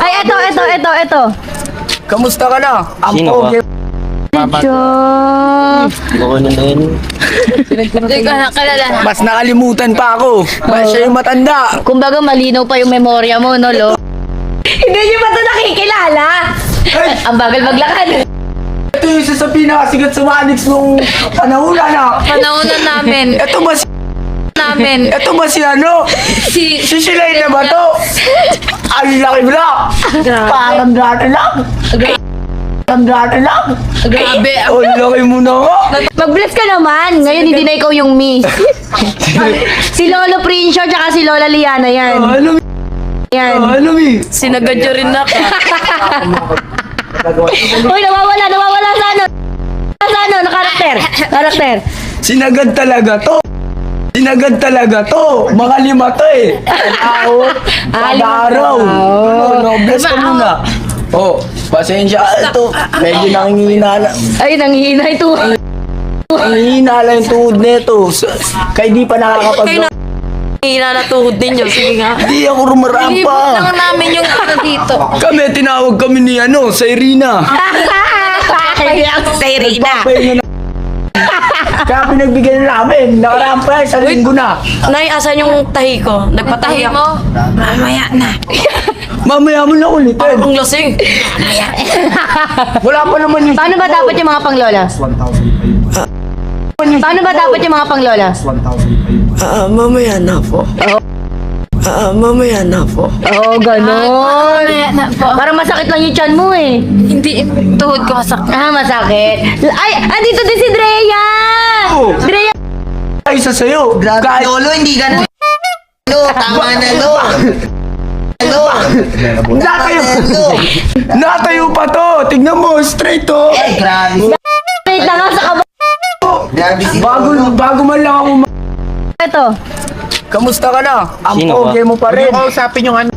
Ay, eto. Kamusta ka na? Ang Sino pogi. Medyo... Baka na yun. Hindi ko nakalala. Mas nakalimutan pa ako. Mas siya yung matanda. Kumbaga malinaw pa yung memorya mo, no, Lo? Hindi niyo ba ito nakikilala? Ang bagal maglakad. Ito yung isa sa pinakasigat sa Manix nung panahunan na. Panaunan namin. Ito ba si ano? Si Shilay na ba to? Ang laki mo na. Parang dati lang. Grabe. Oh, laki mo na nga. Mag-bless ka naman. Ngayon hindi na ikaw yung miss. Si Lolo Princio tsaka si Lola Liana yan. Ano mi? Sinagadyo rin ako. Uy, nawawala sa ano? Na karakter. Sinagad talaga to. Mga 5 to eh. Pag-araw. Bless ka muna. Oh, pasensya. Ito, medyo nangihina na. Ay, nanghihina ito. Nangihina lang yung tuhod nito. Kaya di pa nakakapag... Hina na tuhod ninyo. Sige nga. Di ako rumaraan Ilibot pa. lang namin yung ano dito. Kami, tinawag kami ni sa Irina. Sa Irina. Pahinga na. Kaya pinagbigyan na namin. Nakaraan pa sa linggo na. Nay, asan yung tahi ko? Nagpatahi mo? Mamaya na. Mamaya mo na ulitin. Ang lasing. Wala pa naman yung... Paano ba dapat yung mga panglola? Paano ba dapat yung mga panglola? Mamaya na po. Mamaya na po. Oo, ganon. Na po. Parang masakit lang yung tiyan mo eh. Hindi, tuhod ko masakit. Masakit. Ay, andito din si Drea! Oh. Drea! Ay, isa sa'yo. Kahit... Lolo, hindi ka na. Lo, tama na, Lo. Lo. Natayo pa to. Tignan mo, straight to. Grabe. Wait lang nga sa kaba. Grabe si Bago man lang ako Ito. Kamusta ka na? Ang Sino ba? pogi mo pa rin. Kausapin yung ano.